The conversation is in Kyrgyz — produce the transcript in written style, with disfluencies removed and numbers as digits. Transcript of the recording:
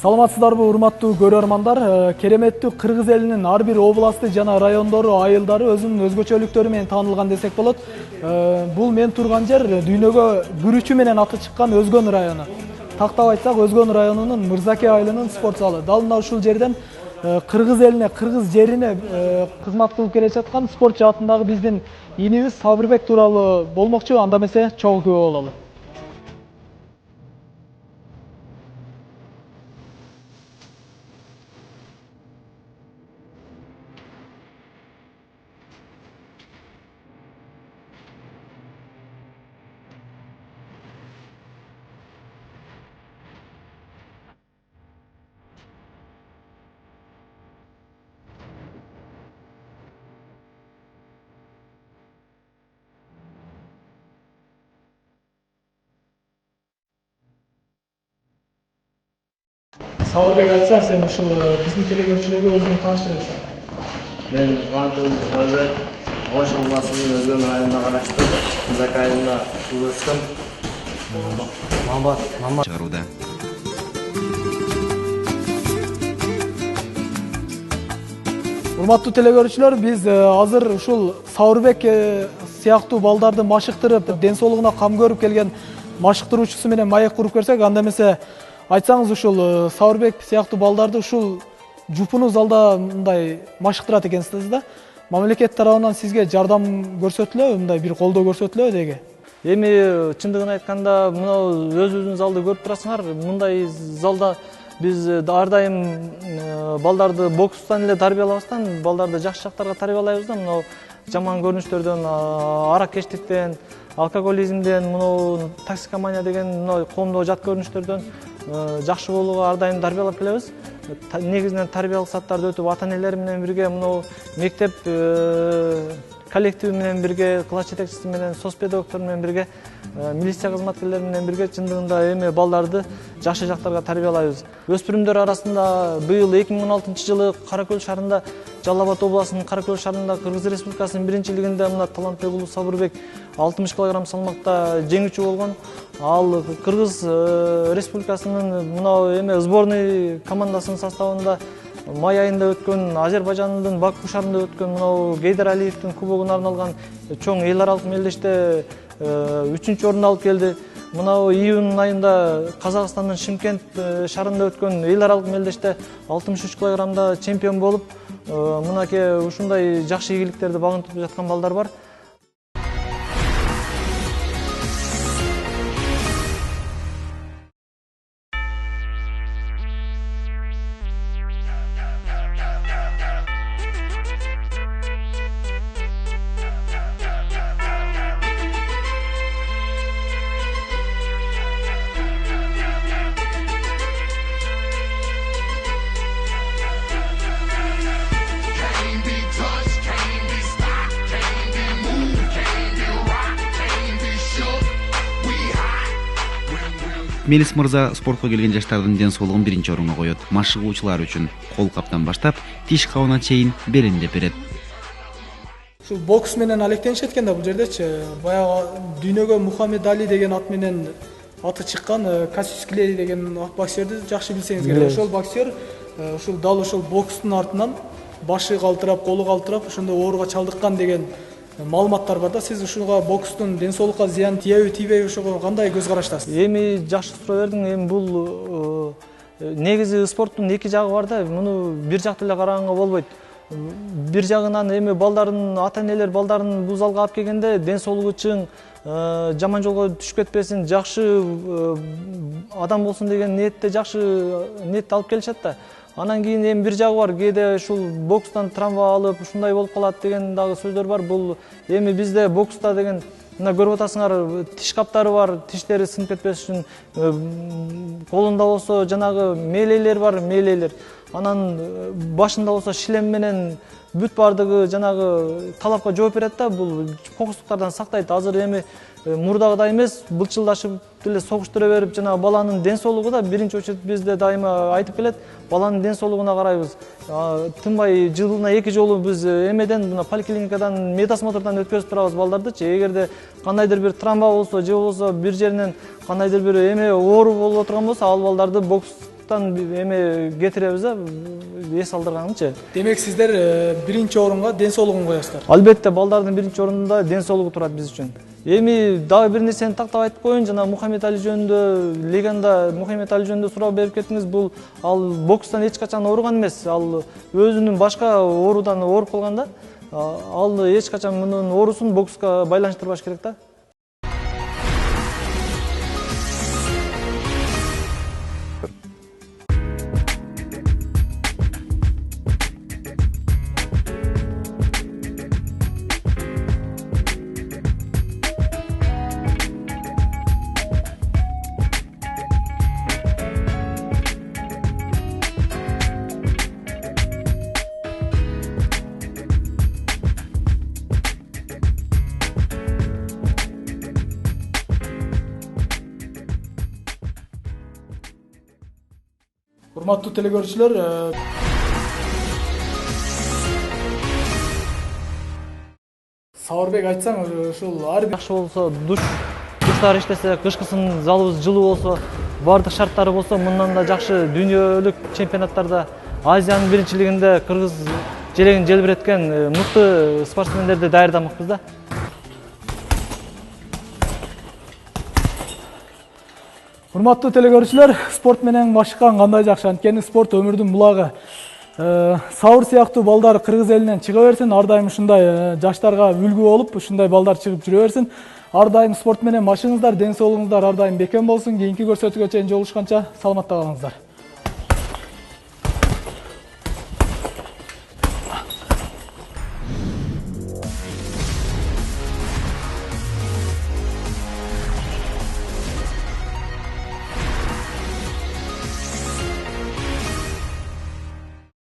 Саламатсыздарбы урматтуу көрөрмандар, кереметтүү кыргыз элинин ар бир областы жана райондору, айылдары өзүнүн өзгөчөлүктөрү менен таанылган десек болот. Бул мен турган жер дүйнөгө бүрүчү менен аты чыккан Өзгөн району. Тактап айтсак, Өзгөн районунун Мырзаке айылынын спорт залы. Дал мына ушул жерден кыргыз элине, кыргыз жерине кызмат кылып келе жаткан спорт жаатындагы биздин инибиз Сабырбек тууралуу болмокчу. Анда эмесе чогуу күбө бололу. Сабырбек, айтсаң, сен ушул биздин телекөрүүчүлөргө өзүңдү тааныштырасың. Мен Кубанычбек Сабырбек, Ош областынын Өзгөн районуна караштуу Мырзаке айылында өскөм. Мамат чыгарууда. Урматтуу телекөрүүчүлөр, биз азыр ушул Сабырбек сыяктуу балдарды машыктырып, ден соолугуна кам көрүп келген машыктыруучусу менен маек куруп көрсөк, анда эмесе айтсаңыз, ушул Сабырбек сыяктуу балдарды ушул жупуну залда мындай машыктырат экенсиз да. Мамлекет тарабынан сизге жардам көрсөтүлөбү, мындай бир колдоо көрсөтүлөбү деге? Эми чындыгын айтканда, мына өзүбүздүн залды көрүп турасыңар. Мындай залда биз ар дайым балдарды бокстан эле тарбиялабастан, балдарды жакшы жактарга тарбиялайбыз да. Мына жаман көрүнүштөрдөн, аракечтиктен, алкоголизмден, мына токсикомания деген мына коомдогу жат көрүнүштөрдөн жакшы болууга ар дайым тарбиялап келебиз. Негизинен тарбиялык сааттарды өтүп, ата энелер менен бирге, мына мектеп коллективи менен бирге, класс жетекчиси менен, соц педагогтор менен бирге, милиция кызматкерлери менен бирге чындыгында эми балдарды жакшы жактарга тарбиялайбыз. Өспүрүмдөр арасында быйыл 2016 жылы Каракөл шаарында, Жалал Абад областынын Каракөл шаарында Кыргыз Республикасынын биринчилигинде мына Талантбек уулу Сабырбек 60 кг салмакта жеңүүчү болгон. Ал Кыргыз Республикасынын мына эме сборный командасынын составында май айында өткөн, Азербайжандын Баку шаарында өткөн мына Гейдар Алиевдин кубогуна арналган чоң эл аралык мелдеште 3-чү орунду алып келди. Мына июнь айында Казакстандын Шымкент шаарында өткөн эл аралык мелдеште 63 кг чемпион болуп, мынакей ушундай жакшы ийгиликтерди багынтып жаткан балдар бар. Мелис мырза спортко келген жаштардын ден соолугун биринчи орунга коет. Машыгуучулар үчүн кол каптан баштап тиш кабына чейин белемдеп берет. Ушул бокс менен алектенишет экен да бул жердечи. Баягы дүйнөгө Мухаммед Али деген ат менен аты чыккан Кассиус Клей деген боксерди жакшы билсеңиз керек. Ошол боксер ушул дал ушул бокстун артынан башы калтырап, колу калтырап, ошондой ооруга чалдыккан деген маалыматтар бар да. Сиз ушуга бокстун ден соолукка зыян тийеби, тийбейби, ошого кандай көз караштасыз? Эми жакшы суроо бердиң. Эми бул негизи спорттун эки жагы бар да. Муну бир жактуу эле караганга болбойт. Бир жагынан эми балдардын, ата энелер балдарын бул залга алып келгенде ден соолугу чың, жаман жолго түшүп кетпесин, жакшы адам болсун деген ниетте, жакшы ниетте алып келишет да. Анан кийин эми бир жагы бар, кээде ушул бокстан травма алып, ушундай болуп калат деген дагы сөздөр бар. Бул эми бизде бокста деген мына көрүп атасыңар, тиш каптары бар, тиштери сынып кетпеш үчүн. Колунда болсо жанагы мээлейлер бар, мээлейлер. Анан башында болсо шлем менен бүт бардыгы жанагы талапка жооп берет да. Бул кокустуктардан сактайт. Азыр эми мурдагыдай эмес, былчылдашып эле согуштура берип, жанагы баланын ден соолугу да биринчи очередь бизде дайыма айтып келет. Баланын ден соолугуна карайбыз. Тынбай жылына 2 жолу биз эмеден, мына поликлиникадан, медосмотрдан өткөзүп турабыз балдардычы. Эгерде кандайдыр бир травма болсо, же болбосо бир жеринен кандайдыр бир эме оору болуп отурган болсо, ал балдарды бокс чемпиондуктан эме кетиребиз да, эс алдырганычы. Демек сиздер биринчи орунга ден соолугун коесуздар. Албетте балдардын биринчи орунда ден соолугу турат биз үчүн. Эми дагы бир нерсени тактап айтып коеюн, жана Мухаммед Али жөнүндө, легенда Мухаммед Али жөнүндө суроо берип кеттиңиз. Бул ал бокстан эч качан ооруган эмес. Ал өзүнүн башка оорудан ооруп калган да. Ал эч качан мунун оорусун бокска байланыштырбаш керек да. Урматтуу телекөрүүчүлөр, Сабырбек айтсаң, ушул ар бир Жакшы болсо, душтар иштесе, кышкысын залыбыз жылуу болсо, бардык шарттары болсо, мындан да жакшы дүйнөлүк чемпионаттарда, Азиянын биринчилигинде кыргыз желегин желбиреткен мыкты спортсмендерди даярдамакпыз да. Урматтуу телекөрүүчүлөр, спорт менен машыккан кандай жакшы, анткени спорт өмүрдүн булагы. Сабыр сыяктуу балдар кыргыз элинен чыга берсин, ар дайым ушундай жаштарга үлгү болуп, ушундай балдар чыгып жүрө берсин. Ар дайым спорт менен машыгыңыздар, ден соолугуңуздар ар дайым бекем болсун. Кийинки көрсөтүүгө чейин жолугушканча саламатта калыңыздар.